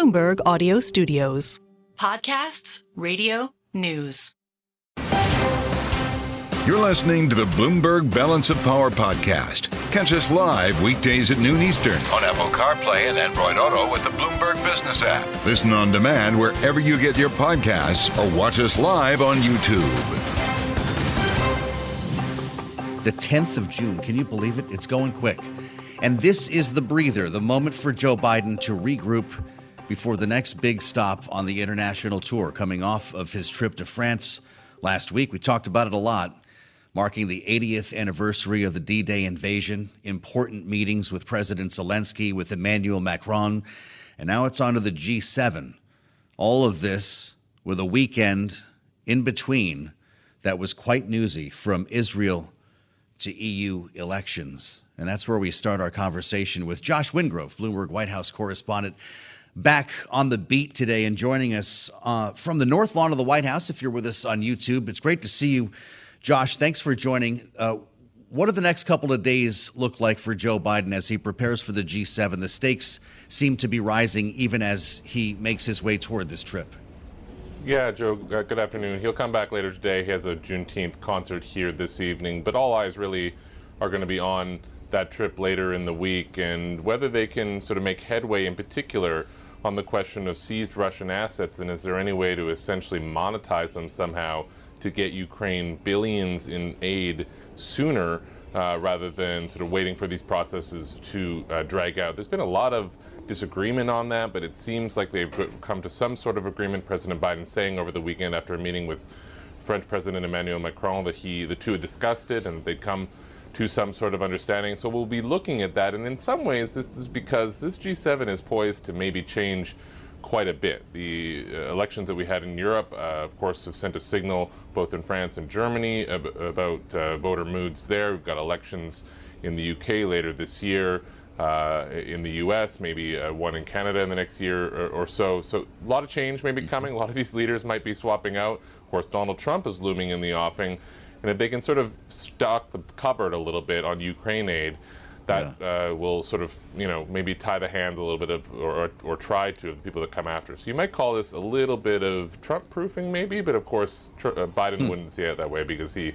Bloomberg Audio Studios. Podcasts, radio, news. You're listening to the Bloomberg Balance of Power podcast. Catch us live weekdays at noon Eastern on Apple CarPlay and Android Auto with the Bloomberg Business app. Listen on demand wherever you get your podcasts or watch us live on YouTube. The 10th of June. Can you believe it? It's going quick. And this is the breather, the moment for Joe Biden to regroup before the next big stop on the international tour, coming off of his trip to France last week. We talked about it a lot, marking the 80th anniversary of the D-Day invasion, important meetings with President Zelensky, with Emmanuel Macron, and now it's on to the G7. All of this with a weekend in between that was quite newsy, from Israel to EU elections. And that's where we start our conversation with Josh Wingrove, Bloomberg White House correspondent, back on the beat today and joining us from the North Lawn of the White House. If you're with us on YouTube, it's great to see you. Josh, thanks for joining. What do the next couple of days look like for Joe Biden as he prepares for the G7? The stakes seem to be rising even as he makes his way toward this trip. Yeah, Joe, good afternoon. He'll come back later today. He has a Juneteenth concert here this evening, but all eyes really are going to be on that trip later in the week and whether they can sort of make headway, in particular on the question of seized Russian assets, and is there any way to essentially monetize them somehow to get Ukraine billions in aid sooner rather than sort of waiting for these processes to drag out. There's been a lot of disagreement on that, but it seems like they've come to some sort of agreement. President Biden saying over the weekend after a meeting with French President Emmanuel Macron that the two had discussed it and they'd come to some sort of understanding. So we'll be looking at that. And in some ways, this is because this G7 is poised to maybe change quite a bit. The elections that we had in Europe, of course, have sent a signal both in France and Germany about voter moods there. We've got elections in the UK later this year, in the US, maybe one in Canada in the next year or so. So a lot of change may be coming. A lot of these leaders might be swapping out. Of course, Donald Trump is looming in the offing. And if they can sort of stock the cupboard a little bit on Ukraine aid, that will sort of, maybe tie the hands a little bit of, or try to, of the people that come after. So you might call this a little bit of Trump-proofing maybe, but of course Biden wouldn't see it that way because he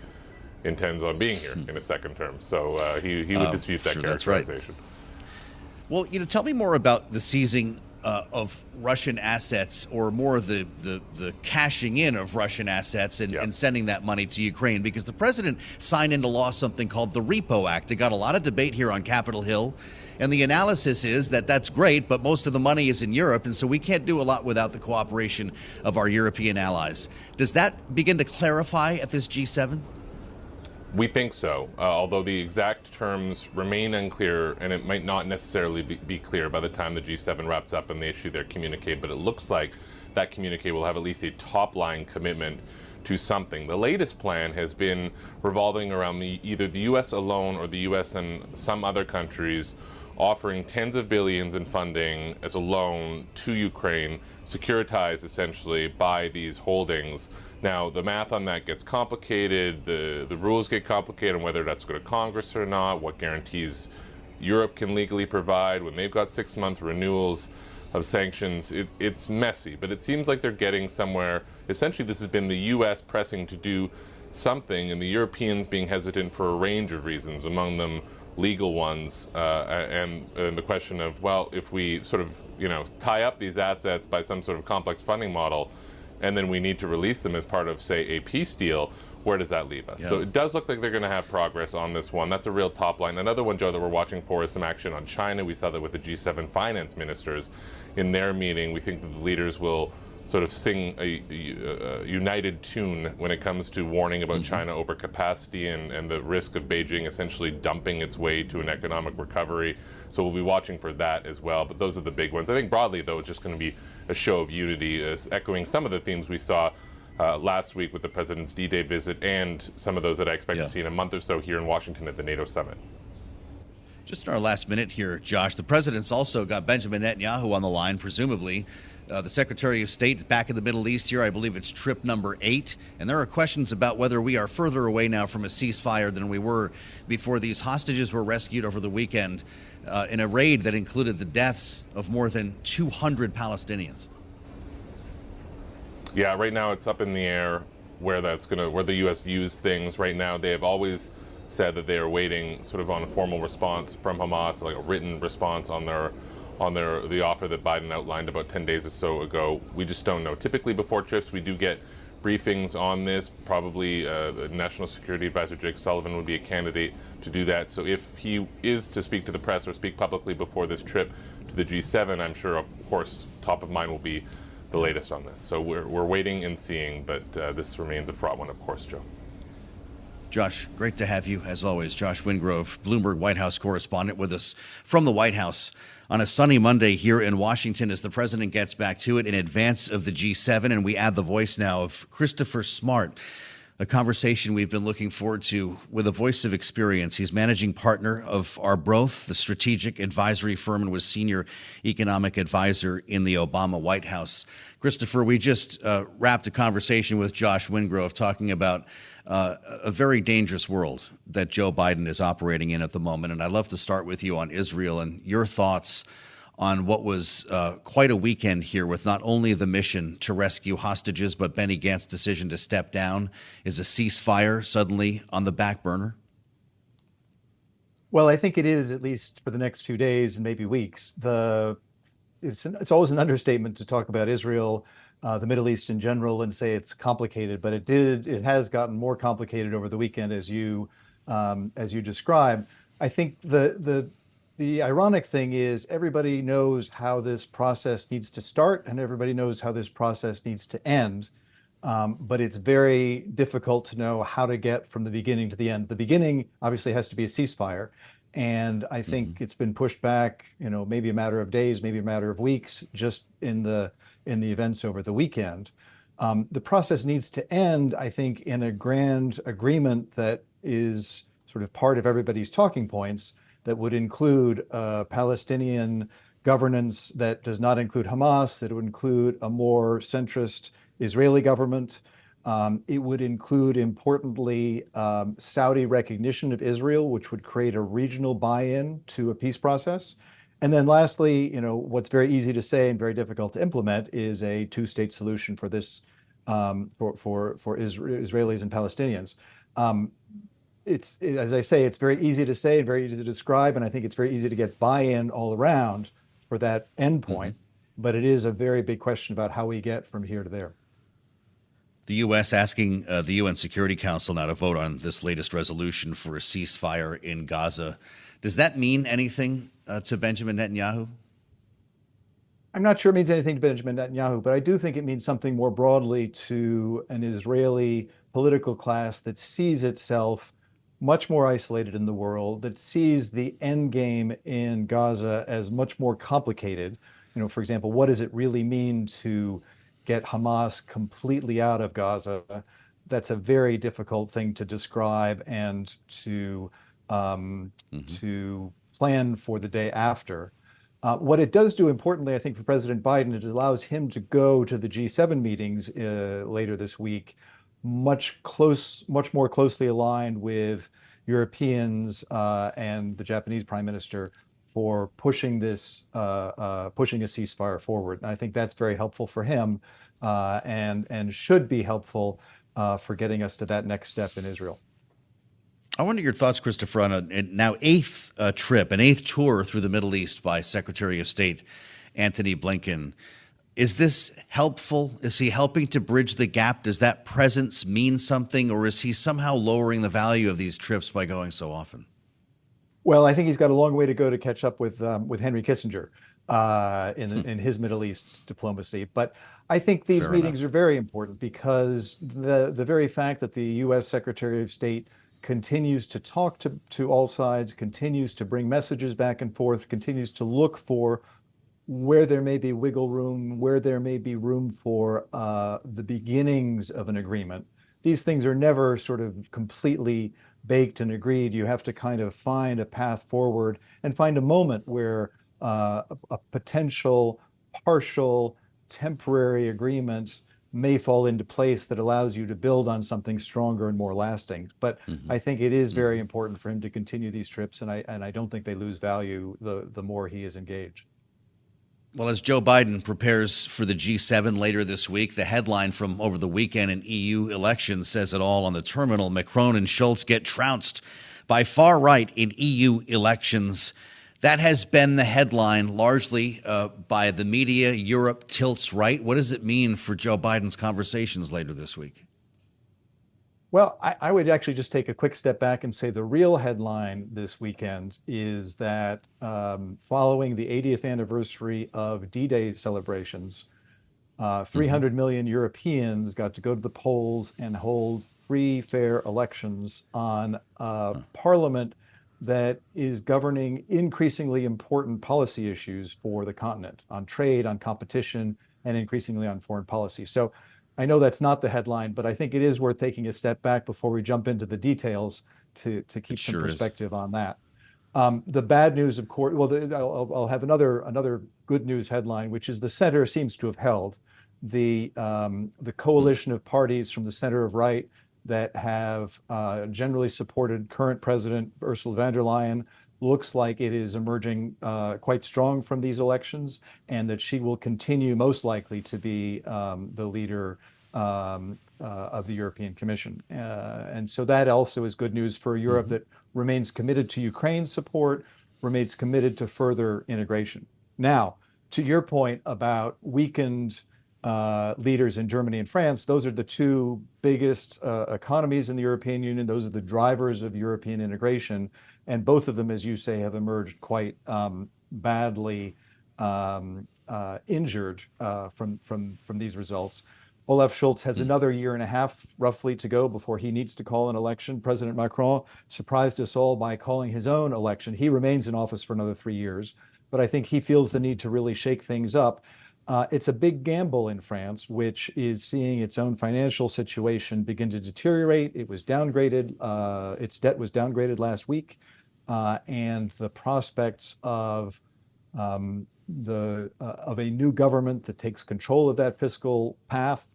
intends on being here in a second term. So he would dispute that characterization. Right. Well, tell me more about the seizing of Russian assets, or more the cashing in of Russian assets and sending that money to Ukraine, because the president signed into law something called the Repo Act. It got a lot of debate here on Capitol Hill, and the analysis is that that's great, but most of the money is in Europe, and so we can't do a lot without the cooperation of our European allies. Does that begin to clarify at this G7? We think so, although the exact terms remain unclear, and it might not necessarily be clear by the time the G7 wraps up and they issue their communique, but it looks like that communique will have at least a top-line commitment to something. The latest plan has been revolving around either the U.S. alone or the U.S. and some other countries offering tens of billions in funding as a loan to Ukraine, securitized essentially by these holdings. Now, the math on that gets complicated, the rules get complicated on whether that's go to Congress or not, what guarantees Europe can legally provide when they've got 6-month renewals of sanctions. It's messy, but it seems like they're getting somewhere. Essentially, this has been the U.S. pressing to do something, and the Europeans being hesitant for a range of reasons, among them legal ones, and the question of, well, if we sort of, tie up these assets by some sort of complex funding model, and then we need to release them as part of, say, a peace deal, where does that leave us? Yeah. So it does look like they're going to have progress on this one. That's a real top line. Another one, Joe, that we're watching for is some action on China. We saw that with the G7 finance ministers in their meeting. We think that the leaders will sort of sing a united tune when it comes to warning about China overcapacity and the risk of Beijing essentially dumping its way to an economic recovery. So we'll be watching for that as well. But those are the big ones. I think broadly, though, it's just going to be a show of unity, echoing some of the themes we saw last week with the president's D-Day visit, and some of those that I expect to see in a month or so here in Washington at the NATO summit. Just in our last minute here, Josh, the president's also got Benjamin Netanyahu on the line, presumably. The Secretary of State back in the Middle East here. I believe it's trip number 8. And there are questions about whether we are further away now from a ceasefire than we were before these hostages were rescued over the weekend in a raid that included the deaths of more than 200 Palestinians. Yeah, right now it's up in the air where the U.S. views things. Right now, they have always said that they are waiting sort of on a formal response from Hamas, like a written response on the offer that Biden outlined about 10 days or so ago. We just don't know. Typically before trips, we do get briefings on this. Probably the National Security Advisor Jake Sullivan would be a candidate to do that. So if he is to speak to the press or speak publicly before this trip to the G7, I'm sure, of course, top of mind will be the latest on this. So we're waiting and seeing, but this remains a fraught one, of course, Joe. Josh, great to have you, as always. Josh Wingrove, Bloomberg White House correspondent, with us from the White House on a sunny Monday here in Washington as the president gets back to it in advance of the G7. And we add the voice now of Christopher Smart, a conversation we've been looking forward to with a voice of experience. He's managing partner of Arbroath, the strategic advisory firm, and was senior economic advisor in the Obama White House. Christopher, we just wrapped a conversation with Josh Wingrove talking about a very dangerous world that Joe Biden is operating in at the moment. And I'd love to start with you on Israel and your thoughts on what was quite a weekend here with not only the mission to rescue hostages, but Benny Gantz's decision to step down. Is a ceasefire suddenly on the back burner? Well, I think it is, at least for the next 2 days and maybe weeks. It's always an understatement to talk about Israel, the Middle East in general, and say it's complicated, but it has gotten more complicated over the weekend, as you described. I think the ironic thing is everybody knows how this process needs to start and everybody knows how this process needs to end, but it's very difficult to know how to get from the beginning to the end. The beginning obviously has to be a ceasefire, and I think it's been pushed back, maybe a matter of days, maybe a matter of weeks, just in the events over the weekend. The process needs to end, I think, in a grand agreement that is sort of part of everybody's talking points, that would include Palestinian governance that does not include Hamas, that would include a more centrist Israeli government. It would include, importantly, Saudi recognition of Israel, which would create a regional buy-in to a peace process. And then lastly, what's very easy to say and very difficult to implement is a two-state solution for this, for Israelis and Palestinians. As I say, it's very easy to say and very easy to describe, and I think it's very easy to get buy-in all around for that endpoint. But it is a very big question about how we get from here to there. The U.S. asking the UN Security Council now to vote on this latest resolution for a ceasefire in Gaza. Does that mean anything to Benjamin Netanyahu? I'm not sure it means anything to Benjamin Netanyahu, but I do think it means something more broadly to an Israeli political class that sees itself much more isolated in the world, that sees the end game in Gaza as much more complicated. For example, what does it really mean to get Hamas completely out of Gaza? That's a very difficult thing to describe and to plan for the day after. What it does do, importantly, I think, for President Biden, it allows him to go to the G7 meetings later this week, much more closely aligned with Europeans and the Japanese Prime Minister for pushing a ceasefire forward. And I think that's very helpful for him and should be helpful for getting us to that next step in Israel. I wonder your thoughts, Christopher, on a now eighth tour through the Middle East by Secretary of State Antony Blinken. Is this helpful? Is he helping to bridge the gap? Does that presence mean something, or is he somehow lowering the value of these trips by going so often? Well, I think he's got a long way to go to catch up with Henry Kissinger in his Middle East diplomacy. But I think these meetings are very important because the very fact that the U.S. Secretary of State continues to talk to all sides, continues to bring messages back and forth, continues to look for where there may be wiggle room, where there may be room for the beginnings of an agreement. These things are never sort of completely baked and agreed. You have to kind of find a path forward and find a moment where a potential partial temporary agreement may fall into place that allows you to build on something stronger and more lasting. But I think it is very important for him to continue these trips, and I don't think they lose value the more he is engaged. Well, as Joe Biden prepares for the G7 later this week, the headline from over the weekend in EU elections says it all on the terminal. Macron and Schultz get trounced by far right in EU elections. That has been the headline largely by the media. Europe tilts right. What does it mean for Joe Biden's conversations later this week? Well, I would actually just take a quick step back and say the real headline this weekend is that following the 80th anniversary of D-Day celebrations, 300 million Europeans got to go to the polls and hold free, fair elections on parliament that is governing increasingly important policy issues for the continent, on trade, on competition, and increasingly on foreign policy. So I know that's not the headline, but I think it is worth taking a step back before we jump into the details to keep some perspective on that. The bad news, of course, well, I'll have another good news headline, which is the center seems to have held. The coalition of parties from the center of right that have generally supported current President Ursula von der Leyen looks like it is emerging quite strong from these elections, and that she will continue most likely to be the leader of the European Commission. And so that also is good news for Europe that remains committed to Ukraine's support, remains committed to further integration. Now, to your point about weakened leaders in Germany and France, those are the two biggest economies in the European Union. Those are the drivers of European integration. And both of them, as you say, have emerged quite badly injured from these results. Olaf Scholz has another year and a half roughly to go before he needs to call an election. President Macron surprised us all by calling his own election. He remains in office for another 3 years, but I think he feels the need to really shake things up. It's a big gamble in France, which is seeing its own financial situation begin to deteriorate. It was downgraded. Its debt was downgraded last week, and the prospects of a new government that takes control of that fiscal path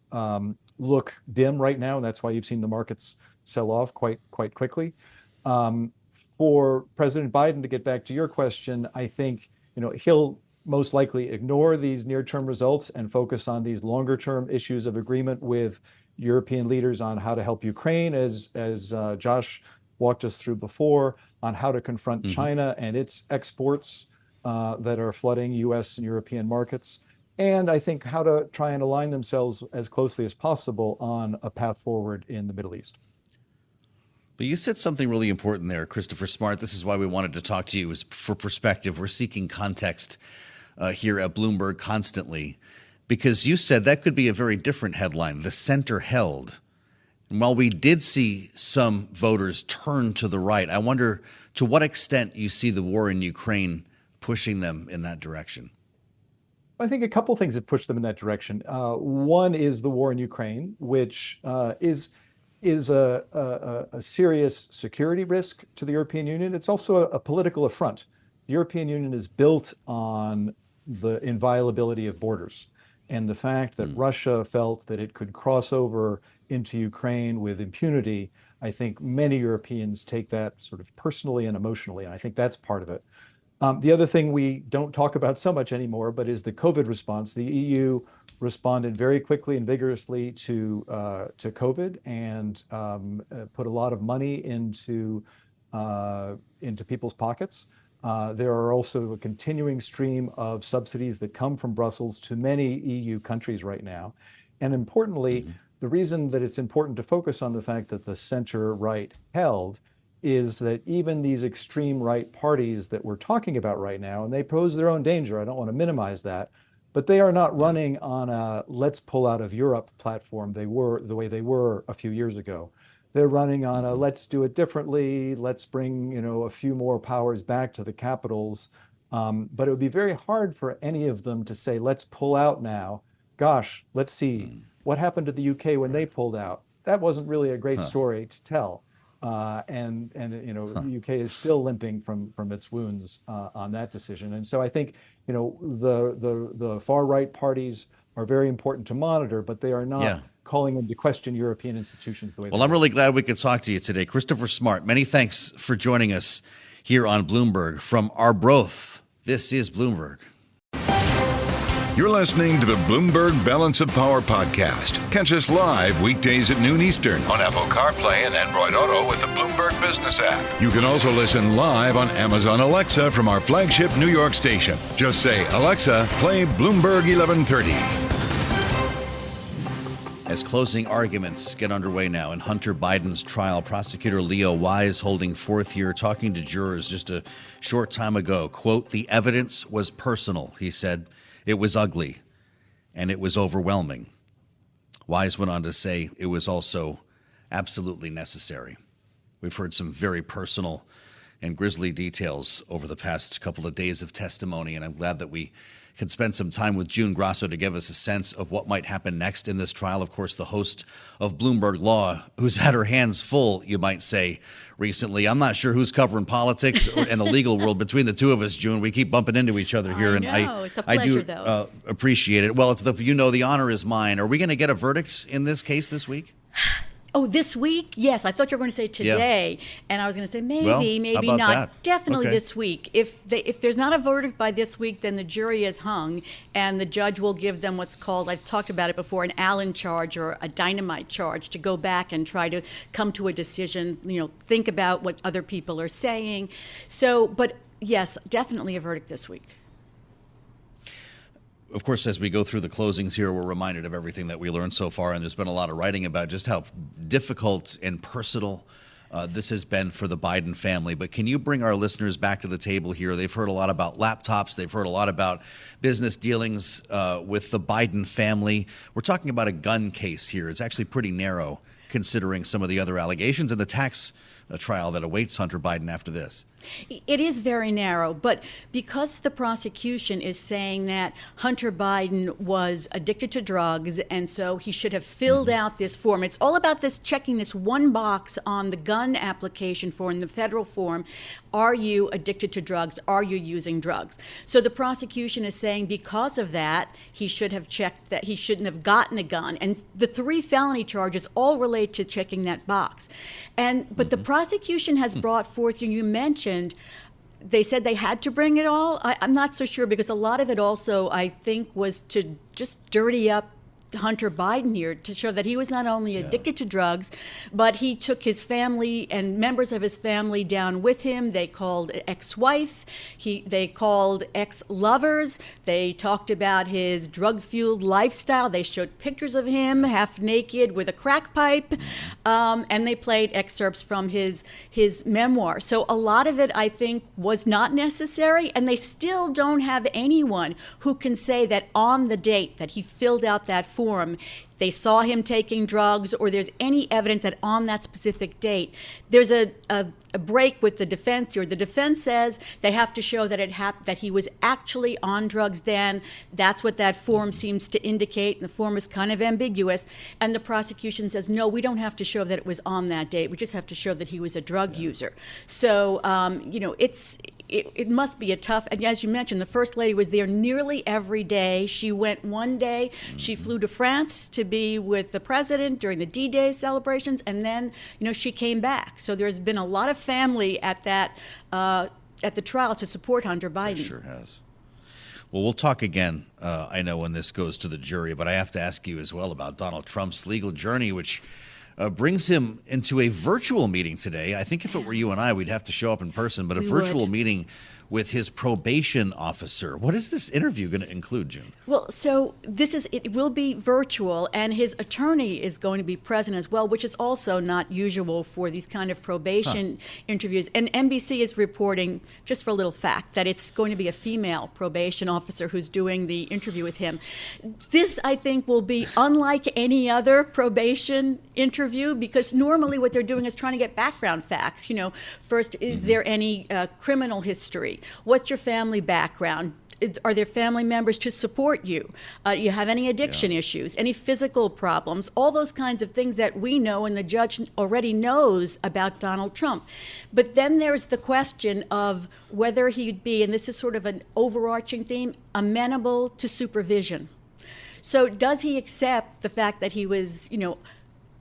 look dim right now, and that's why you've seen the markets sell off quite quickly. For President Biden, to get back to your question, I think he'll most likely ignore these near-term results and focus on these longer-term issues of agreement with European leaders on how to help Ukraine, as Josh walked us through before, on how to confront China and its exports that are flooding U.S. and European markets, and I think how to try and align themselves as closely as possible on a path forward in the Middle East. But you said something really important there, Christopher Smart. This is why we wanted to talk to you, is for perspective. We're seeking context here at Bloomberg constantly, because you said that could be a very different headline, the center held. And while we did see some voters turn to the right, I wonder to what extent you see the war in Ukraine pushing them in that direction. I think a couple things have pushed them in that direction. One is the war in Ukraine, which is a serious security risk to the European Union. It's also a political affront. The European Union is built on the inviolability of borders, and the fact that Russia felt that it could cross over into Ukraine with impunity. I think many Europeans take that sort of personally and emotionally, and I think that's part of it. The other thing we don't talk about so much anymore, but is the COVID response. The EU responded very quickly and vigorously to COVID, and put a lot of money into people's pockets. There are also a continuing stream of subsidies that come from Brussels to many EU countries right now. And importantly, the reason that it's important to focus on the fact that the center right held is that even these extreme right parties that we're talking about right now, and they pose their own danger, I don't want to minimize that, but they are not running on a let's pull out of Europe platform the way they were a few years ago. They're running on a let's do it differently, let's bring a few more powers back to the capitals. But it would be very hard for any of them to say, let's pull out now. Gosh, let's see what happened to the UK when they pulled out. That wasn't really a great story to tell. and the UK is still limping from its wounds on that decision. And so I think the far right parties are very important to monitor, but they are not calling into question European institutions the way. Well, I'm really glad we could talk to you today, Christopher Smart. Many thanks for joining us here on Bloomberg from Arbroath. This is Bloomberg. You're listening to the Bloomberg Balance of Power podcast. Catch us live weekdays at noon Eastern on Apple CarPlay and Android Auto with the Bloomberg Business app. You can also listen live on Amazon Alexa from our flagship New York station. Just say, Alexa, play Bloomberg 1130. As closing arguments get underway now in Hunter Biden's trial, prosecutor Leo Wise holding forth here, talking to jurors just a short time ago. Quote, "The evidence was personal," he said. "It was ugly, and it was overwhelming." Wise went on to say it was also absolutely necessary. We've heard some very personal and grisly details over the past couple of days of testimony, and I'm glad that we can spend some time with June Grasso to give us a sense of what might happen next in this trial. Of course, the host of Bloomberg Law, who's had her hands full, you might say, recently. I'm not sure who's covering politics and the legal world between the two of us, June. We keep bumping into each other here. I know. It's a pleasure, though. Appreciate it. Well, it's the honor is mine. Are we going to get a verdict in this case this week? Oh, this week? Yes, I thought you were going to say today, and I was going to say maybe not. That? Definitely Okay. This week. If there's not a verdict by this week, then the jury is hung, and the judge will give them what's called, I've talked about it before, an Allen charge or a dynamite charge to go back and try to come to a decision. Think about what other people are saying. So, but yes, definitely a verdict this week. Of course, as we go through the closings here, we're reminded of everything that we learned so far, and there's been a lot of writing about just how difficult and personal this has been for the Biden family. But can you bring our listeners back to the table here? They've heard a lot about laptops. They've heard a lot about business dealings with the Biden family. We're talking about a gun case here. It's actually pretty narrow considering some of the other allegations and the tax trial that awaits Hunter Biden after this. It is very narrow, but because the prosecution is saying that Hunter Biden was addicted to drugs and so he should have filled out this form. It's all about this checking this one box on the gun application form, the federal form. Are you addicted to drugs? Are you using drugs? So the prosecution is saying because of that, he should have checked that he shouldn't have gotten a gun. And the 3 felony charges all relate to checking that box. But the prosecution has brought forth, you mentioned, they said they had to bring it all. I'm not so sure because a lot of it also, I think, was to just dirty up Hunter Biden here to show that he was not only addicted to drugs, but he took his family and members of his family down with him. They called ex-wife, they called ex-lovers, they talked about his drug-fueled lifestyle. They showed pictures of him half naked with a crack pipe, and they played excerpts from his memoir. So a lot of it, I think, was not necessary, and they still don't have anyone who can say that on the date that he filled out that form, they saw him taking drugs, or there's any evidence that on that specific date. There's a break with the defense here. The defense says they have to show that that he was actually on drugs then. That's what that form seems to indicate, and the form is kind of ambiguous. And the prosecution says, no, we don't have to show that it was on that date. We just have to show that he was a drug user. So, it must be a tough, and as you mentioned, the First Lady was there nearly every day. She went one day, she flew to France to be with the president during the D-Day celebrations, and then, she came back. So there's been a lot of family at that, at the trial to support Hunter Biden. It sure has. Well, we'll talk again, I know, when this goes to the jury, but I have to ask you as well about Donald Trump's legal journey, which brings him into a virtual meeting today. I think if it were you and I, we'd have to show up in person, but a virtual meeting with his probation officer. What is this interview going to include, June? Well, so it will be virtual, and his attorney is going to be present as well, which is also not usual for these kind of probation interviews. And NBC is reporting, just for a little fact, that it's going to be a female probation officer who's doing the interview with him. This, I think, will be unlike any other probation interview, because normally what they're doing is trying to get background facts. First, is there any criminal history? What's your family background? Are there family members to support you? You have any addiction issues, any physical problems, all those kinds of things that we know and the judge already knows about Donald Trump. But then there's the question of whether he'd be, and this is sort of an overarching theme, amenable to supervision. So does he accept the fact that he was,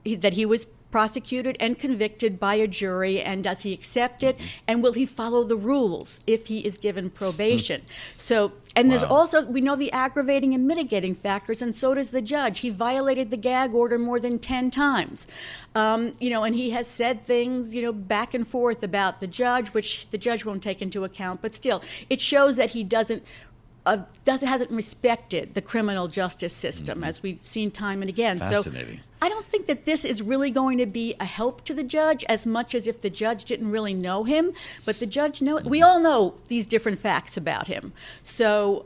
that he was prosecuted and convicted by a jury, and does he accept it? And will he follow the rules if he is given probation? So, and there's also, we know the aggravating and mitigating factors, and so does the judge. He violated the gag order more than 10 times. And he has said things, back and forth about the judge, which the judge won't take into account, but still, it shows that he hasn't respected the criminal justice system, as we've seen time and again. Fascinating. So I don't think that this is really going to be a help to the judge as much as if the judge didn't really know him. But the judge we all know these different facts about him. So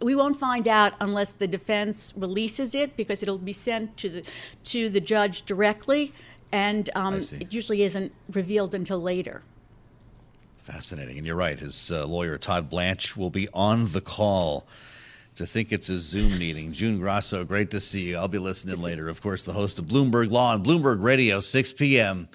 we won't find out unless the defense releases it, because it'll be sent to the judge directly, and it usually isn't revealed until later. Fascinating. And you're right. His lawyer, Todd Blanche, will be on the call. To think it's a Zoom meeting. June Grasso, great to see you. I'll be listening later. Of course, the host of Bloomberg Law and Bloomberg Radio, 6 p.m.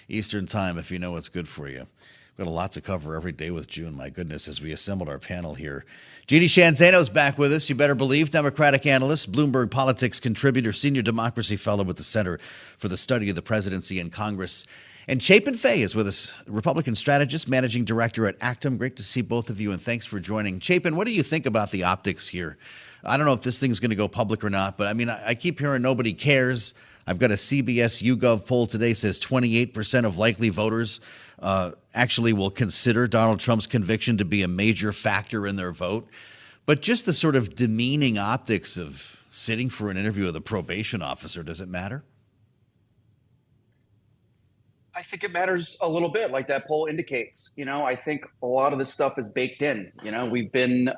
Eastern Time, if you know what's good for you. We've got a lot to cover every day with June, my goodness, as we assembled our panel here. Jeanne Zaino's back with us, you better believe. Democratic analyst, Bloomberg Politics contributor, senior democracy fellow with the Center for the Study of the Presidency and Congress. And Chapin is with us, Republican strategist, managing director at Actum. Great to see both of you, and thanks for joining. Chapin, what do you think about the optics here? I don't know if this thing's going to go public or not, but I mean, I keep hearing nobody cares. I've got a CBS YouGov poll today says 28% of likely voters actually will consider Donald Trump's conviction to be a major factor in their vote. But just the sort of demeaning optics of sitting for an interview with a probation officer, does it matter? I think it matters a little bit, like that poll indicates. I think a lot of this stuff is baked in. We've been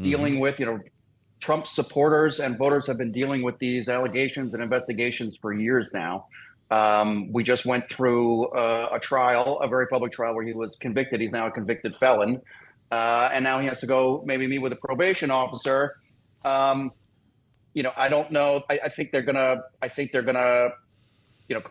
dealing with, Trump supporters and voters have been dealing with these allegations and investigations for years now. We just went through a trial, a very public trial, where he was convicted. He's now a convicted felon. And now he has to go maybe meet with a probation officer. I don't know. I think they're gonna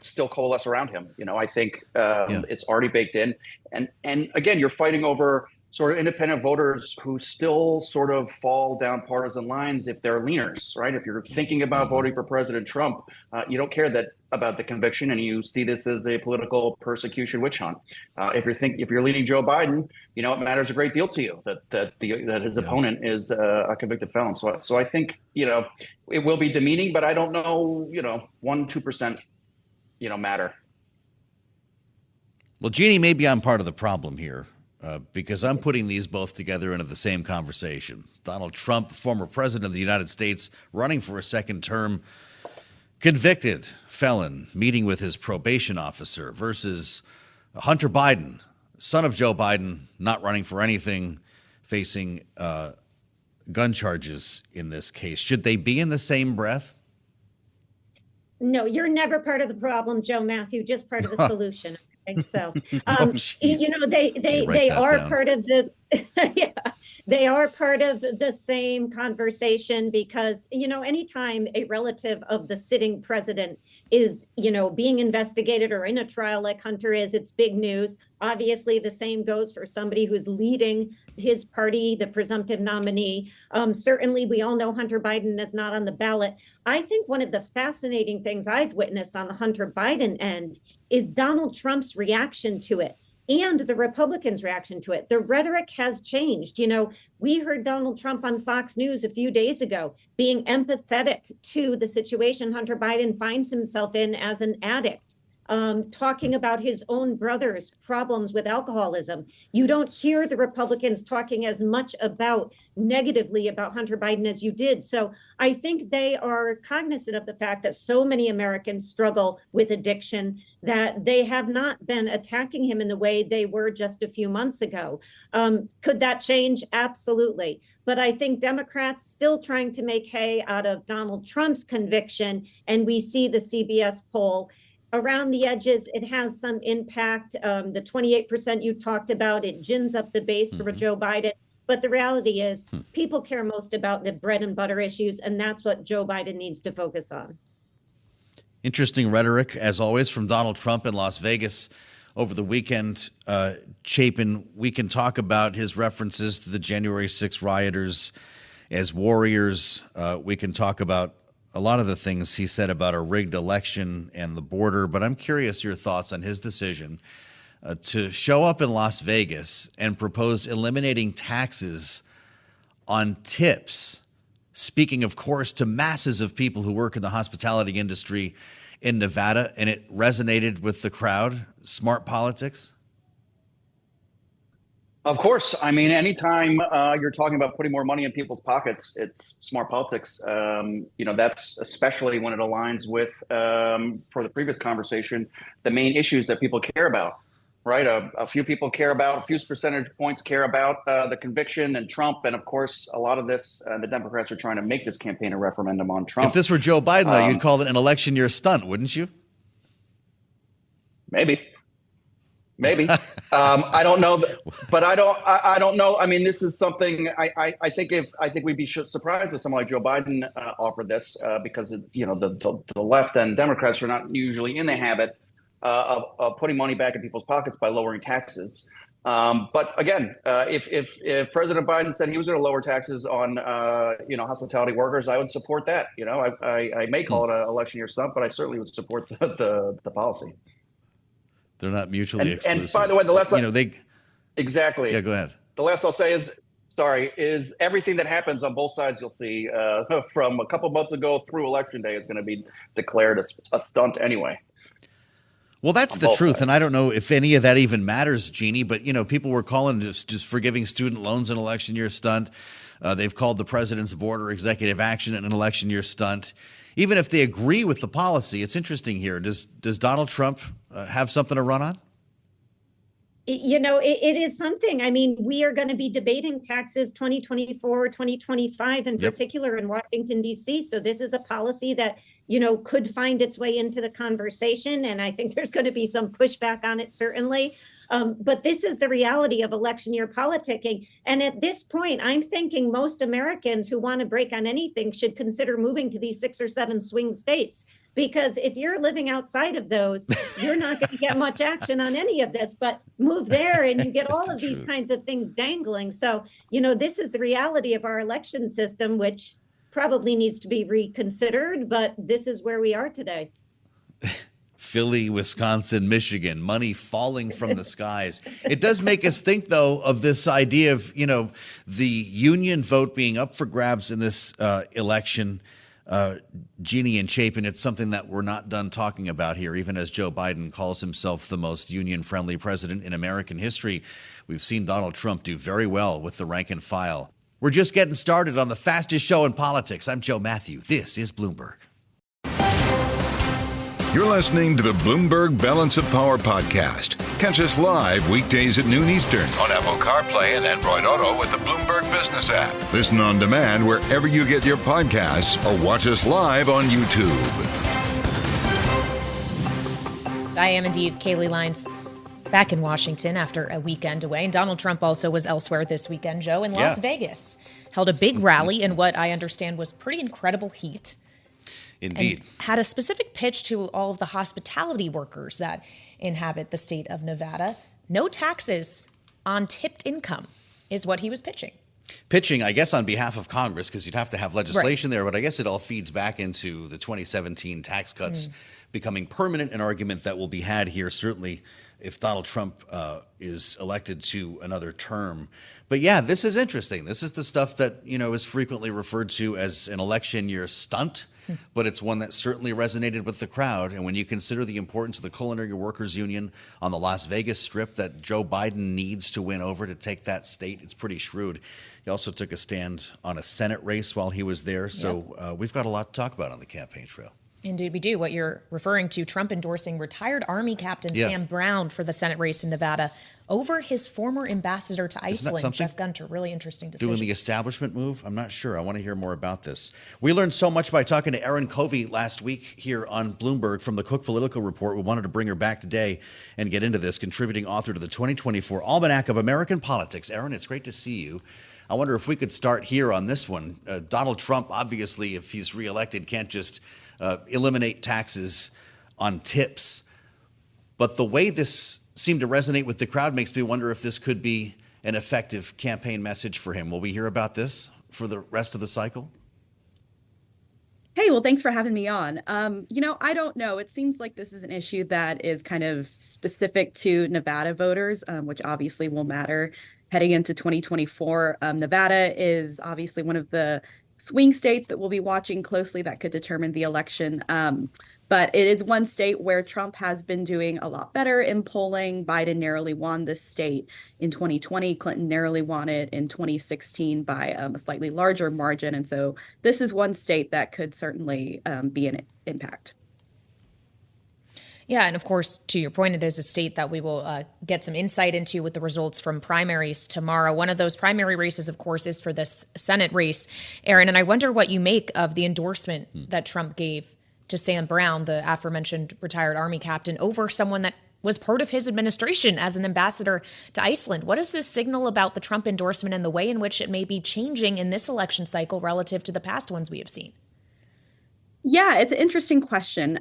still coalesce around him. I think it's already baked in. And again, you're fighting over sort of independent voters who still sort of fall down partisan lines if they're leaners, right? If you're thinking about voting for President Trump, you don't care about the conviction, and you see this as a political persecution witch hunt. If you're leaning Joe Biden, it matters a great deal to you that his opponent is a convicted felon. So I think it will be demeaning, but I don't know 1-2%. matter. Well, Jeanne, maybe I'm part of the problem here because I'm putting these both together into the same conversation. Donald Trump, former president of the United States, running for a second term, convicted felon, meeting with his probation officer, versus Hunter Biden, son of Joe Biden, not running for anything, facing gun charges in this case. Should they be in the same breath? No, you're never part of the problem, Joe Mathieu, just part of the solution. Okay? So, they are part of the, they are part of the same conversation because, anytime a relative of the sitting president is, being investigated or in a trial like Hunter is, it's big news. Obviously, the same goes for somebody who's leading his party, the presumptive nominee. Certainly, we all know Hunter Biden is not on the ballot. I think one of the fascinating things I've witnessed on the Hunter Biden end is Donald Trump's reaction to it and the Republicans' reaction to it. The rhetoric has changed. We heard Donald Trump on Fox News a few days ago being empathetic to the situation Hunter Biden finds himself in as an addict. Talking about his own brother's problems with alcoholism. You don't hear the Republicans talking as much negatively about Hunter Biden as you did. So I think they are cognizant of the fact that so many Americans struggle with addiction, that they have not been attacking him in the way they were just a few months ago. Could that change? Absolutely. But I think Democrats still trying to make hay out of Donald Trump's conviction. And we see the CBS poll. Around the edges, it has some impact. The 28% you talked about, it gins up the base for Joe Biden. But the reality is people care most about the bread and butter issues, and that's what Joe Biden needs to focus on. Interesting rhetoric, as always, from Donald Trump in Las Vegas over the weekend. Chapin, we can talk about his references to the January 6 rioters as warriors. We can talk about a lot of the things he said about a rigged election and the border, but I'm curious your thoughts on his decision to show up in Las Vegas and propose eliminating taxes on tips, speaking, of course, to masses of people who work in the hospitality industry in Nevada, and it resonated with the crowd. Smart politics? Of course. I mean, anytime you're talking about putting more money in people's pockets, it's smart politics. That's especially when it aligns with, for the previous conversation, the main issues that people care about, right? A few people care about, a few percentage points care about the conviction and Trump. And of course, a lot of this, the Democrats are trying to make this campaign a referendum on Trump. If this were Joe Biden, though, you'd call it an election year stunt, wouldn't you? Maybe. I don't know, but I don't know. I mean, this is something I think we'd be surprised if someone like Joe Biden offered this because it's, the left and Democrats are not usually in the habit of putting money back in people's pockets by lowering taxes. But again, if President Biden said he was going to lower taxes on hospitality workers, I would support that. I may call it an election year stunt, but I certainly would support the policy. They're not mutually exclusive. And by the way, the last exactly. Yeah, go ahead. The last I'll say is everything that happens on both sides. You'll see from a couple months ago through Election Day is going to be declared a stunt anyway. Well, that's the truth, and I don't know if any of that even matters, Jeanne. But people were calling just forgiving student loans an election year stunt. They've called the president's border executive action an election year stunt. Even if they agree with the policy, it's interesting here. Does Donald Trump have something to run on? It is something. I mean, we are going to be debating taxes 2024, 2025 in particular in Washington, D.C. So this is a policy that, could find its way into the conversation. And I think there's going to be some pushback on it, certainly. But this is the reality of election year politicking. And at this point, I'm thinking most Americans who want to break on anything should consider moving to these 6 or 7 swing states. Because if you're living outside of those, you're not going to get much action on any of this, but move there and you get all of these kinds of things dangling. So, this is the reality of our election system, which probably needs to be reconsidered, but this is where we are today. Philly, Wisconsin, Michigan, money falling from the skies. It does make us think, though, of this idea of, the union vote being up for grabs in this election. Jeanne and Chapin, it's something that we're not done talking about here, even as Joe Biden calls himself the most union-friendly president in American history. We've seen Donald Trump do very well with the rank and file. We're just getting started on the fastest show in politics. I'm Joe Mathieu. This is Bloomberg. You're listening to the Bloomberg Balance of Power podcast. Catch us live weekdays at noon Eastern on Apple CarPlay and Android Auto with the Bloomberg Business app. Listen on demand wherever you get your podcasts or watch us live on YouTube. I am indeed Kailey Leinz, back in Washington after a weekend away. And Donald Trump also was elsewhere this weekend, Joe, in Las Vegas. Held a big rally in what I understand was pretty incredible heat. Indeed. And had a specific pitch to all of the hospitality workers that inhabit the state of Nevada. No taxes on tipped income is what he was pitching. Pitching, I guess, on behalf of Congress, because you'd have to have legislation there, but I guess it all feeds back into the 2017 tax cuts becoming permanent, an argument that will be had here, certainly, if Donald Trump is elected to another term. But yeah, this is interesting. This is the stuff that, is frequently referred to as an election year stunt, but it's one that certainly resonated with the crowd. And when you consider the importance of the Culinary Workers Union on the Las Vegas Strip that Joe Biden needs to win over to take that state, it's pretty shrewd. He also took a stand on a Senate race while he was there. So we've got a lot to talk about on the campaign trail. Indeed, we do. What you're referring to, Trump endorsing retired Army Captain Sam Brown for the Senate race in Nevada over his former ambassador to Iceland, Jeff Gunter. Really interesting decision. Doing the establishment move? I'm not sure. I want to hear more about this. We learned so much by talking to Erin Covey last week here on Bloomberg from the Cook Political Report. We wanted to bring her back today and get into this, contributing author to the 2024 Almanac of American Politics. Erin, it's great to see you. I wonder if we could start here on this one. Donald Trump, obviously, if he's reelected, can't just eliminate taxes on tips. But the way this seemed to resonate with the crowd makes me wonder if this could be an effective campaign message for him. Will we hear about this for the rest of the cycle? Hey, well, thanks for having me on. I don't know. It seems like this is an issue that is kind of specific to Nevada voters, which obviously will matter heading into 2024. Nevada is obviously one of the swing states that we'll be watching closely that could determine the election. But it is one state where Trump has been doing a lot better in polling. Biden narrowly won this state in 2020. Clinton narrowly won it in 2016 by a slightly larger margin. And so this is one state that could certainly be an impact. Yeah, and of course, to your point, it is a state that we will get some insight into with the results from primaries tomorrow. One of those primary races, of course, is for this Senate race, Aaron. And I wonder what you make of the endorsement that Trump gave to Sam Brown, the aforementioned retired Army captain, over someone that was part of his administration as an ambassador to Iceland. What does this signal about the Trump endorsement and the way in which it may be changing in this election cycle relative to the past ones we have seen? Yeah, it's an interesting question.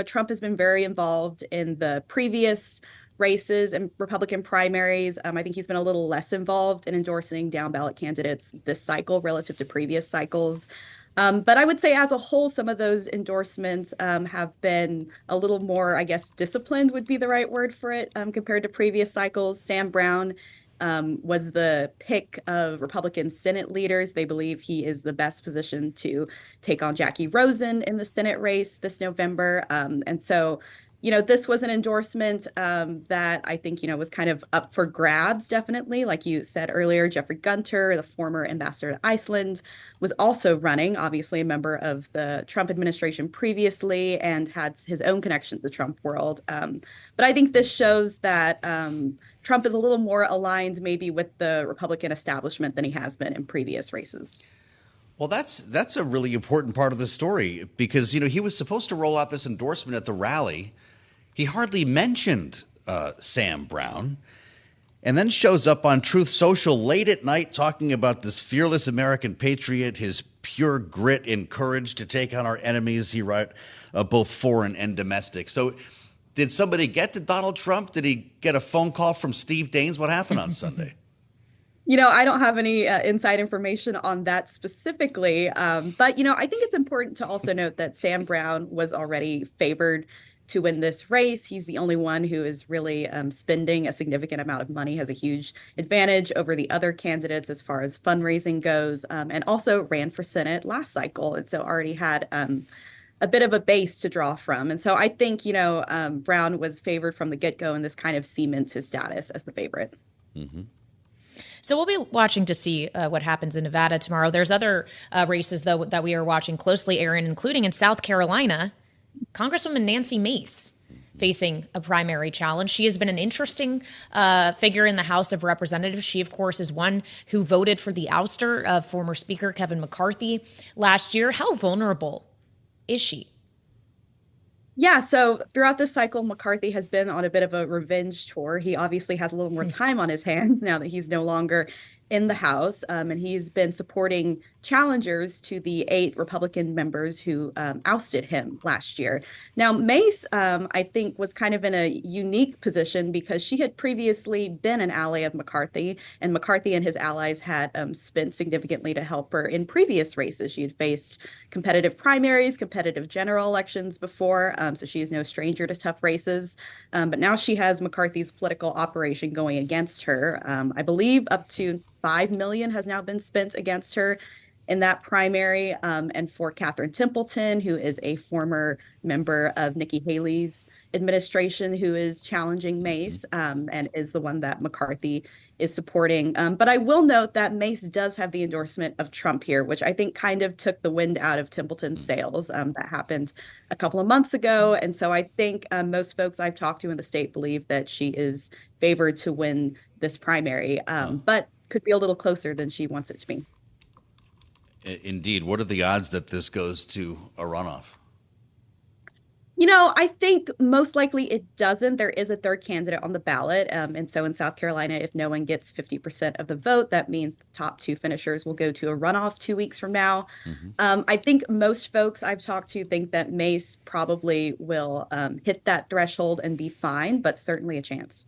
Trump has been very involved in the previous races and Republican primaries. I think he's been a little less involved in endorsing down ballot candidates this cycle relative to previous cycles. But I would say as a whole, some of those endorsements have been a little more, I guess, disciplined would be the right word for it, compared to previous cycles. Sam Brown was the pick of Republican Senate leaders. They believe he is the best position to take on Jackie Rosen in the Senate race this November. And so this was an endorsement that I think, was kind of up for grabs, definitely. Like you said earlier, Jeffrey Gunter, the former ambassador to Iceland, was also running, obviously a member of the Trump administration previously and had his own connection to the Trump world. But I think this shows that Trump is a little more aligned maybe with the Republican establishment than he has been in previous races. Well, that's a really important part of the story because, he was supposed to roll out this endorsement at the rally. He hardly mentioned Sam Brown and then shows up on Truth Social late at night talking about this fearless American patriot, his pure grit and courage to take on our enemies, he wrote, both foreign and domestic. So did somebody get to Donald Trump? Did he get a phone call from Steve Daines? What happened on Sunday? I don't have any inside information on that specifically. But, I think it's important to also note that Sam Brown was already favored to win this race. He's the only one who is really spending a significant amount of money, has a huge advantage over the other candidates as far as fundraising goes, and also ran for Senate last cycle. And so already had a bit of a base to draw from. And so I think, Brown was favored from the get-go, and this kind of cements his status as the favorite. Mm-hmm. So we'll be watching to see what happens in Nevada tomorrow. There's other races, though, that we are watching closely, Aaron, including in South Carolina, Congresswoman Nancy Mace facing a primary challenge. She has been an interesting figure in the House of Representatives. She, of course, is one who voted for the ouster of former Speaker Kevin McCarthy last year. How vulnerable is she? Yeah, so throughout this cycle, McCarthy has been on a bit of a revenge tour. He obviously has a little more time on his hands now that he's no longer in the House, and he's been supporting challengers to the 8 Republican members who ousted him last year. Now, Mace, I think, was kind of in a unique position because she had previously been an ally of McCarthy, and McCarthy and his allies had spent significantly to help her in previous races. She had faced competitive primaries, competitive general elections before, so she is no stranger to tough races. But now she has McCarthy's political operation going against her. I believe up to $5 million has now been spent against her in that primary, and for Catherine Templeton, who is a former member of Nikki Haley's administration, who is challenging Mace, and is the one that McCarthy is supporting. But I will note that Mace does have the endorsement of Trump here, which I think kind of took the wind out of Templeton's sails. That happened a couple of months ago. And so I think most folks I've talked to in the state believe that she is favored to win this primary, but could be a little closer than she wants it to be. Indeed. What are the odds that this goes to a runoff? I think most likely it doesn't. There is a third candidate on the ballot. And so in South Carolina, if no one gets 50% of the vote, that means the top two finishers will go to a runoff 2 weeks from now. I think most folks I've talked to think that Mace probably will hit that threshold and be fine, but certainly a chance.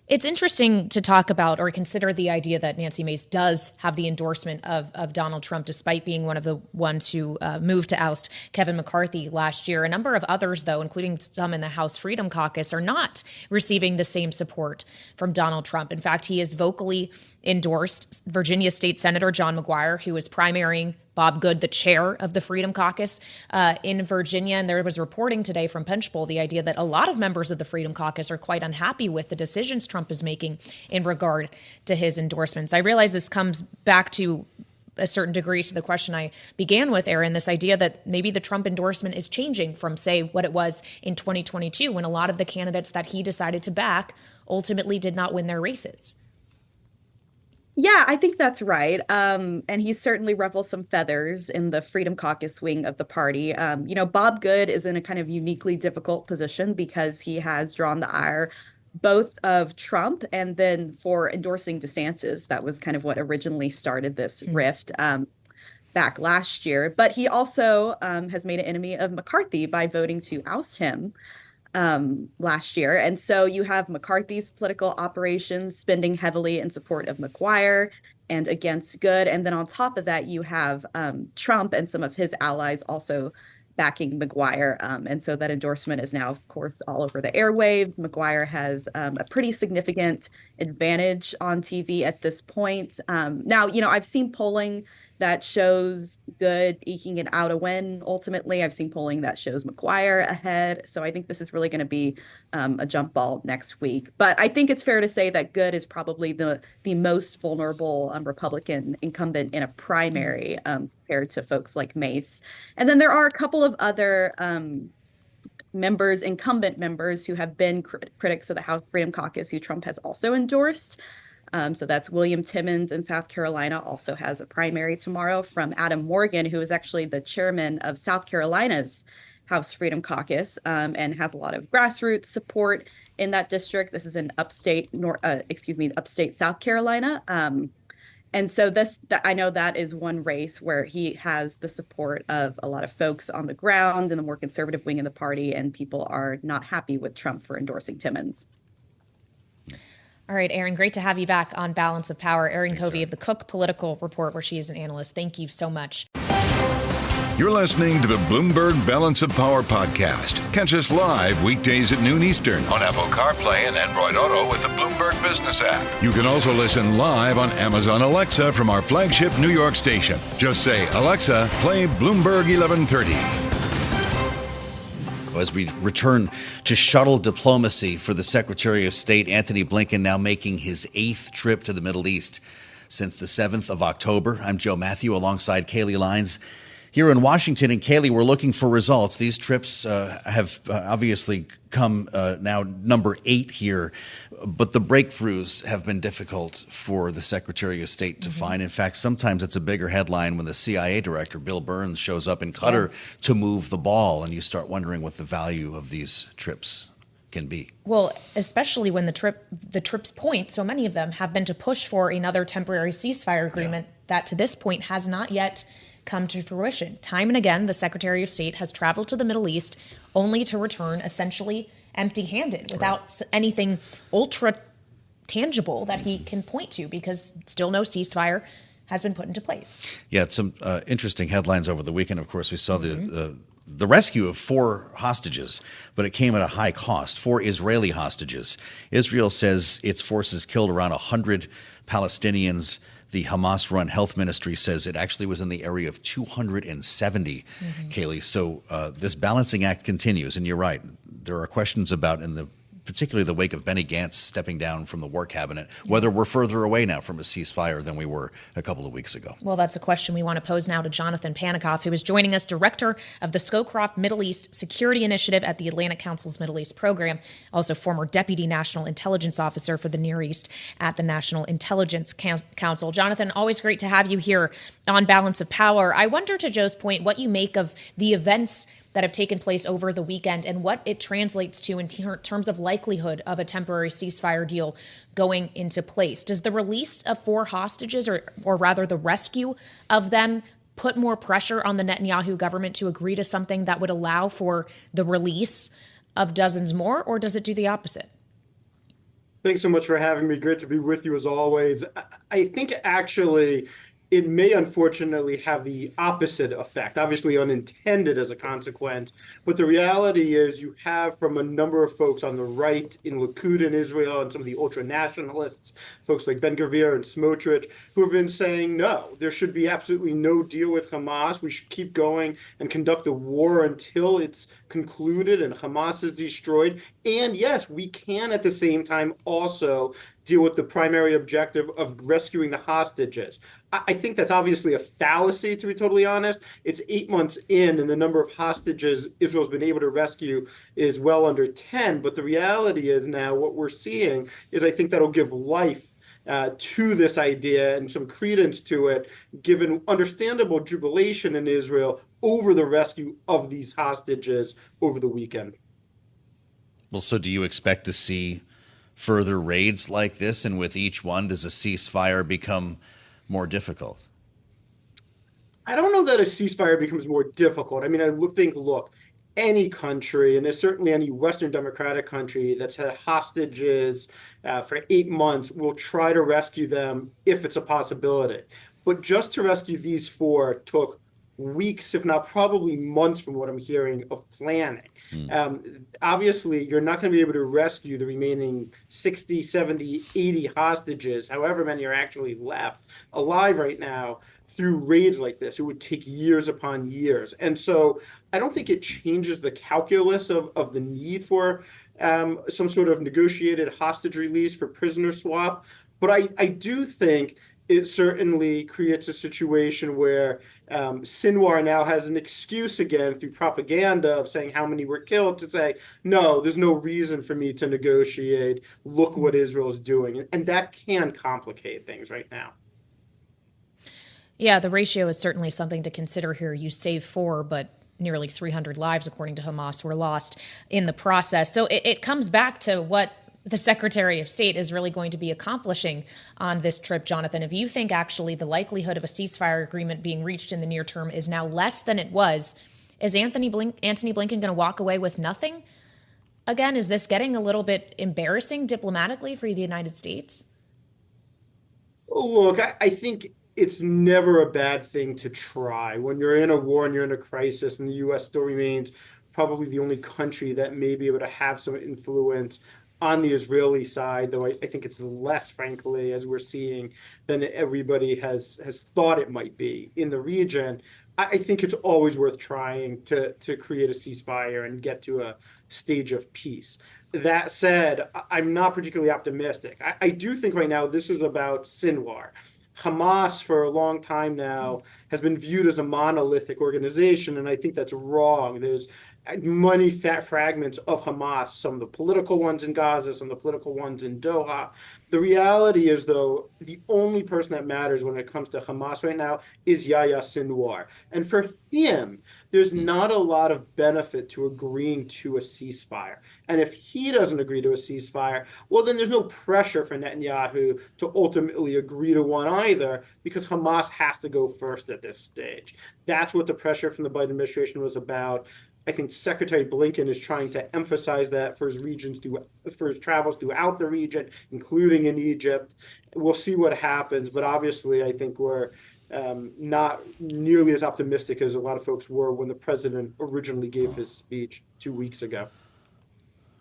It's interesting to talk about or consider the idea that Nancy Mace does have the endorsement of Donald Trump, despite being one of the ones who moved to oust Kevin McCarthy last year. A number of others, though, including some in the House Freedom Caucus, are not receiving the same support from Donald Trump. In fact, he has vocally endorsed Virginia State Senator John McGuire, who is primarying Bob Good, the chair of the Freedom Caucus in Virginia. And there was reporting today from Punchbowl the idea that a lot of members of the Freedom Caucus are quite unhappy with the decisions Trump is making in regard to his endorsements. I realize this comes back to a certain degree to the question I began with, Aaron, this idea that maybe the Trump endorsement is changing from, say, what it was in 2022, when a lot of the candidates that he decided to back ultimately did not win their races. Yeah, I think that's right. And he's certainly ruffled some feathers in the Freedom Caucus wing of the party. Bob Good is in a kind of uniquely difficult position because he has drawn the ire both of Trump and then for endorsing DeSantis. That was kind of what originally started this rift back last year. But he also has made an enemy of McCarthy by voting to oust him last year. And so you have McCarthy's political operations spending heavily in support of McGuire and against Good. And then on top of that, you have Trump and some of his allies also backing McGuire. And so that endorsement is now, of course, all over the airwaves. McGuire has a pretty significant advantage on TV at this point. Now, I've seen polling that shows Good eking it out a win. Ultimately, I've seen polling that shows McGuire ahead. So I think this is really going to be a jump ball next week. But I think it's fair to say that Good is probably the most vulnerable Republican incumbent in a primary compared to folks like Mace. And then there are a couple of other incumbent members who have been critics of the House Freedom Caucus who Trump has also endorsed. So that's William Timmons in South Carolina, also has a primary tomorrow from Adam Morgan, who is actually the chairman of South Carolina's House Freedom Caucus and has a lot of grassroots support in that district. This is in upstate South Carolina. And so I know that is one race where he has the support of a lot of folks on the ground in the more conservative wing of the party, and people are not happy with Trump for endorsing Timmons. All right, Erin, great to have you back on Balance of Power. Erin Covey of the Cook Political Report, where she is an analyst. Thank you so much. You're listening to the Bloomberg Balance of Power podcast. Catch us live weekdays at noon Eastern on Apple CarPlay and Android Auto with the Bloomberg Business app. You can also listen live on Amazon Alexa from our flagship New York station. Just say, Alexa, play Bloomberg 1130. As we return to shuttle diplomacy for the Secretary of State, Antony Blinken now making his 8th trip to the Middle East since the 7th of October. I'm Joe Mathieu alongside Kailey Leinz here in Washington. And Kailey, we're looking for results. These trips have obviously come now number 8 here, but the breakthroughs have been difficult for the Secretary of State to find. In fact, sometimes it's a bigger headline when the CIA director, Bill Burns, shows up in Qatar to move the ball, and you start wondering what the value of these trips can be. Well, especially when the trip's point, so many of them have been to push for another temporary ceasefire agreement that to this point has not yet come to fruition. Time and again, the Secretary of State has traveled to the Middle East only to return essentially empty-handed without anything ultra tangible that he can point to, because still no ceasefire has been put into place. Yeah, some interesting headlines over the weekend. Of course, we saw the rescue of 4 hostages, but it came at a high cost. 4 Israeli hostages. Israel says its forces killed around 100 Palestinians. The Hamas-run health ministry says it actually was in the area of 270, Kailey. So this balancing act continues, and you're right. There are questions about, particularly the wake of Benny Gantz stepping down from the war cabinet, whether we're further away now from a ceasefire than we were a couple of weeks ago. Well, that's a question we want to pose now to Jonathan Panikoff, who is joining us, director of the Scowcroft Middle East Security Initiative at the Atlantic Council's Middle East Program, also former Deputy National Intelligence Officer for the Near East at the National Intelligence Council. Jonathan, always great to have you here on Balance of Power. I wonder, to Joe's point, what you make of the events that have taken place over the weekend and what it translates to in terms of likelihood of a temporary ceasefire deal going into place. Does the release of 4 hostages, or rather the rescue of them, put more pressure on the Netanyahu government to agree to something that would allow for the release of dozens more, or does it do the opposite? Thanks so much for having me. Great to be with you as always. I think actually it may unfortunately have the opposite effect, obviously unintended as a consequence. But the reality is you have from a number of folks on the right in Likud in Israel and some of the ultra-nationalists, folks like Ben-Gvir and Smotrich, who have been saying, no, there should be absolutely no deal with Hamas. We should keep going and conduct a war until it's concluded and Hamas is destroyed. And yes, we can at the same time also deal with the primary objective of rescuing the hostages. I think that's obviously a fallacy, to be totally honest. It's 8 months in, and the number of hostages Israel's been able to rescue is well under 10. But the reality is now what we're seeing is I think that'll give life to this idea and some credence to it, given understandable jubilation in Israel over the rescue of these hostages over the weekend. Well, so do you expect to see further raids like this? And with each one, does a ceasefire become more difficult? I don't know that a ceasefire becomes more difficult. I mean, I think, look, any country, and there's certainly any Western democratic country that's had hostages for 8 months, will try to rescue them if it's a possibility. But just to rescue these 4 took weeks, if not probably months, from what I'm hearing, of planning. Obviously, you're not going to be able to rescue the remaining 60, 70, 80 hostages, however many are actually left alive right now, through raids like this. It would take years upon years. And so I don't think it changes the calculus of the need for some sort of negotiated hostage release for prisoner swap. But I do think it certainly creates a situation where Sinwar now has an excuse again through propaganda of saying how many were killed to say, no, there's no reason for me to negotiate. Look what Israel is doing. And that can complicate things right now. Yeah, the ratio is certainly something to consider here. You save 4, but nearly 300 lives, according to Hamas, were lost in the process. So it comes back to what the Secretary of State is really going to be accomplishing on this trip, Jonathan. If you think actually the likelihood of a ceasefire agreement being reached in the near term is now less than it was, is Antony Blinken going to walk away with nothing? Again, is this getting a little bit embarrassing diplomatically for the United States? Look, I think it's never a bad thing to try. When you're in a war and you're in a crisis, and the U.S. still remains probably the only country that may be able to have some influence on the Israeli side, though I think it's less, frankly, as we're seeing, than everybody has thought it might be in the region. I think it's always worth trying to create a ceasefire and get to a stage of peace. That said, I'm not particularly optimistic. I do think right now this is about Sinwar. Hamas, for a long time now, has been viewed as a monolithic organization, and I think that's wrong. There's many fragments of Hamas, some of the political ones in Gaza, some of the political ones in Doha. The reality is, though, the only person that matters when it comes to Hamas right now is Yahya Sinwar. And for him, there's not a lot of benefit to agreeing to a ceasefire. And if he doesn't agree to a ceasefire, well, then there's no pressure for Netanyahu to ultimately agree to one either, because Hamas has to go first at this stage. That's what the pressure from the Biden administration was about. I think Secretary Blinken is trying to emphasize that for his travels throughout the region, including in Egypt. We'll see what happens, but obviously I think we're not nearly as optimistic as a lot of folks were when the president originally gave his speech 2 weeks ago.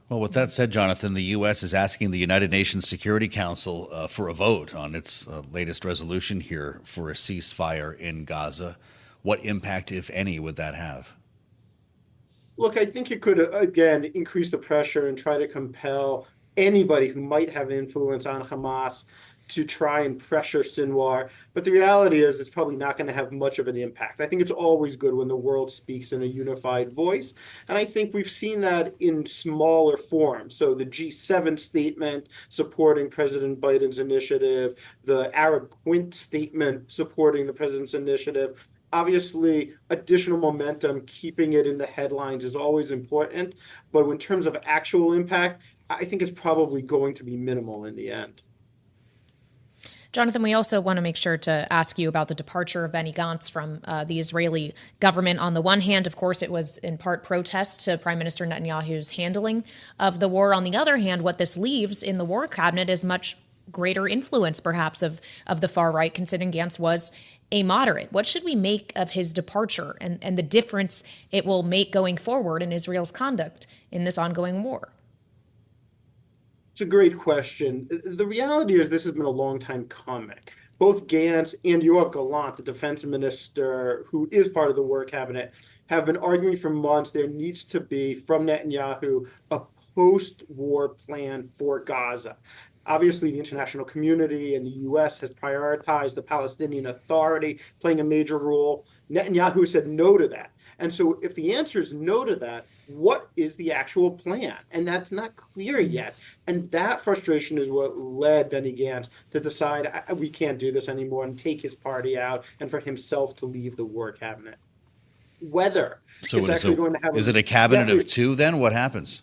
Well, with that said, Jonathan, the U.S. is asking the United Nations Security Council for a vote on its latest resolution here for a ceasefire in Gaza. What impact, if any, would that have? Look, I think it could, again, increase the pressure and try to compel anybody who might have influence on Hamas to try and pressure Sinwar. But the reality is it's probably not going to have much of an impact. I think it's always good when the world speaks in a unified voice. And I think we've seen that in smaller forms. So the G7 statement supporting President Biden's initiative, the Arab Quint statement supporting the president's initiative. Obviously, additional momentum, keeping it in the headlines is always important. But in terms of actual impact, I think it's probably going to be minimal in the end. Jonathan, we also want to make sure to ask you about the departure of Benny Gantz from the Israeli government. On the one hand, of course, it was in part protest to Prime Minister Netanyahu's handling of the war. On the other hand, what this leaves in the war cabinet is much greater influence, perhaps, of the far right, considering Gantz was a moderate. What should we make of his departure and the difference it will make going forward in Israel's conduct in this ongoing war? It's a great question. The reality is this has been a long time coming. Both Gantz and Yoav Gallant, the defense minister who is part of the war cabinet, have been arguing for months there needs to be, from Netanyahu, a post-war plan for Gaza. Obviously, the international community and the U.S. has prioritized the Palestinian Authority playing a major role. Netanyahu said no to that. And so if the answer is no to that, what is the actual plan? And that's not clear yet. And that frustration is what led Benny Gantz to decide we can't do this anymore and take his party out and for himself to leave the war cabinet. Whether it's actually going to have... Is it a cabinet of two then? What happens?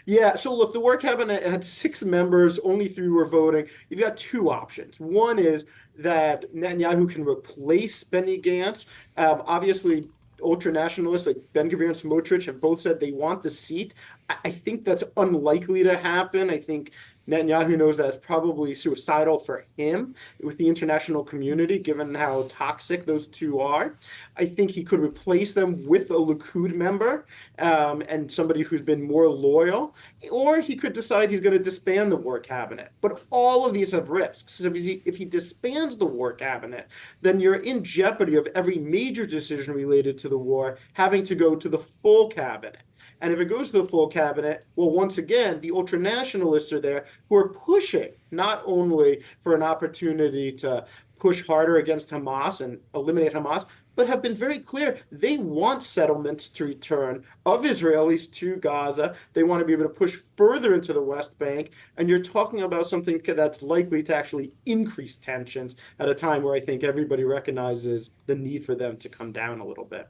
Yeah, so look, the war cabinet had 6 members, only 3 were voting. You've got 2 options. One is that Netanyahu can replace Benny Gantz. Obviously, ultra-nationalists like Ben-Gvir and Smotrich have both said they want the seat. I think that's unlikely to happen. I think Netanyahu knows that it's probably suicidal for him with the international community, given how toxic those 2 are. I think he could replace them with a Likud member and somebody who's been more loyal, or he could decide he's going to disband the war cabinet. But all of these have risks. So if he disbands the war cabinet, then you're in jeopardy of every major decision related to the war having to go to the full cabinet. And if it goes to the full cabinet, well, once again, the ultra-nationalists are there who are pushing not only for an opportunity to push harder against Hamas and eliminate Hamas, but have been very clear they want settlements to return of Israelis to Gaza. They want to be able to push further into the West Bank. And you're talking about something that's likely to actually increase tensions at a time where I think everybody recognizes the need for them to come down a little bit.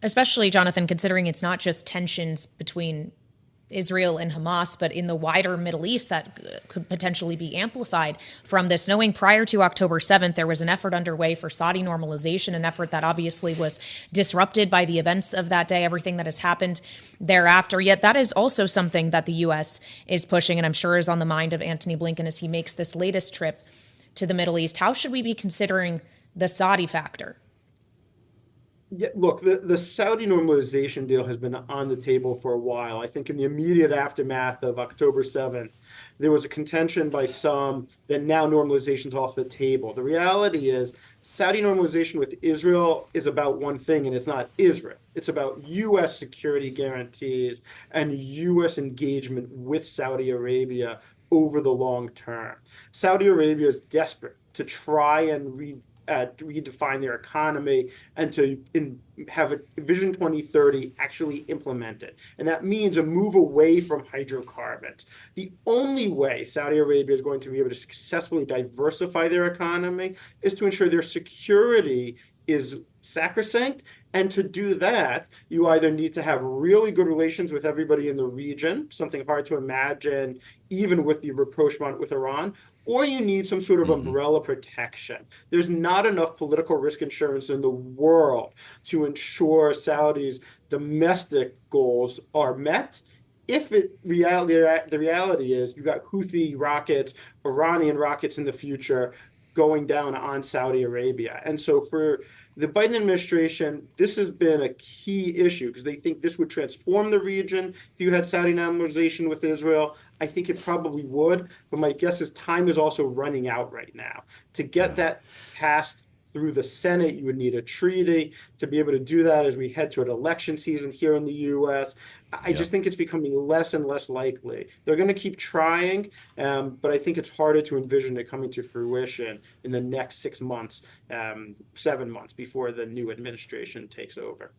Especially, Jonathan, considering it's not just tensions between Israel and Hamas, but in the wider Middle East that could potentially be amplified from this. Knowing prior to October 7th, there was an effort underway for Saudi normalization, an effort that obviously was disrupted by the events of that day, everything that has happened thereafter. Yet that is also something that the U.S. is pushing, and I'm sure is on the mind of Antony Blinken as he makes this latest trip to the Middle East. How should we be considering the Saudi factor? Yeah, look, the Saudi normalization deal has been on the table for a while. I think in the immediate aftermath of October 7th, there was a contention by some that now normalization's off the table. The reality is Saudi normalization with Israel is about one thing, and it's not Israel. It's about U.S. security guarantees and U.S. engagement with Saudi Arabia over the long term. Saudi Arabia is desperate to try and redefine their economy and to have a Vision 2030 actually implemented. And that means a move away from hydrocarbons. The only way Saudi Arabia is going to be able to successfully diversify their economy is to ensure their security is sacrosanct. And to do that, you either need to have really good relations with everybody in the region, something hard to imagine, even with the rapprochement with Iran, or you need some sort of umbrella protection. There's not enough political risk insurance in the world to ensure Saudi's domestic goals are met. The reality is you got Houthi rockets, Iranian rockets in the future going down on Saudi Arabia. And so for the Biden administration, this has been a key issue because they think this would transform the region. If you had Saudi normalization with Israel, I think it probably would. But my guess is time is also running out right now. To get that passed through the Senate, you would need a treaty. To be able to do that as we head to an election season here in the U.S., I just think it's becoming less and less likely. They're going to keep trying, but I think it's harder to envision it coming to fruition in the next 6 months, 7 months before the new administration takes over.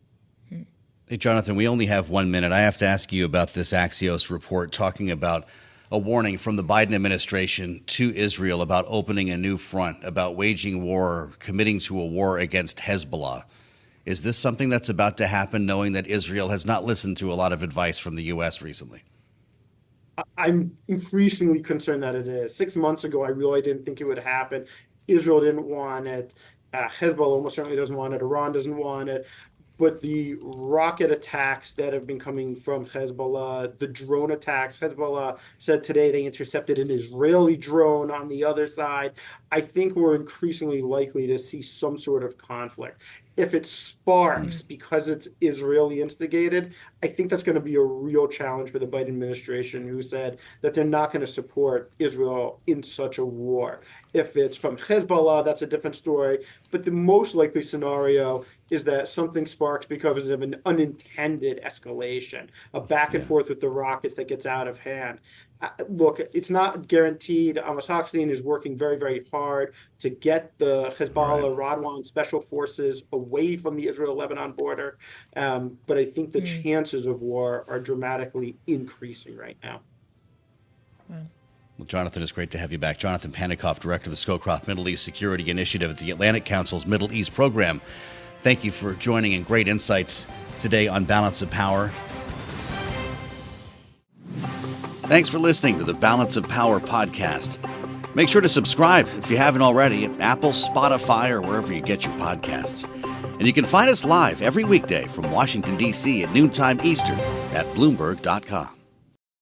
Hey, Jonathan, we only have 1 minute. I have to ask you about this Axios report talking about a warning from the Biden administration to Israel about opening a new front, about waging war, committing to a war against Hezbollah. Is this something that's about to happen, knowing that Israel has not listened to a lot of advice from the U.S. recently? I'm increasingly concerned that it is. 6 months ago, I really didn't think it would happen. Israel didn't want it. Hezbollah almost certainly doesn't want it. Iran doesn't want it. But the rocket attacks that have been coming from Hezbollah, the drone attacks, Hezbollah said today they intercepted an Israeli drone on the other side. I think we're increasingly likely to see some sort of conflict. If it sparks because it's Israeli instigated, I think that's going to be a real challenge for the Biden administration, who said that they're not going to support Israel in such a war. If it's from Hezbollah, that's a different story. But the most likely scenario is that something sparks because of an unintended escalation, a back and forth with the rockets that gets out of hand. Look, it's not guaranteed. Amos Hochstein is working very, very hard to get the Hezbollah, Radwan special forces away from the Israel-Lebanon border. But I think the chances of war are dramatically increasing right now. Well, Jonathan, it's great to have you back. Jonathan Panikoff, Director of the Scowcroft Middle East Security Initiative at the Atlantic Council's Middle East Program. Thank you for joining and great insights today on Balance of Power. Thanks for listening to the Balance of Power podcast. Make sure to subscribe if you haven't already at Apple, Spotify, or wherever you get your podcasts. And you can find us live every weekday from Washington, D.C. at noontime Eastern at Bloomberg.com.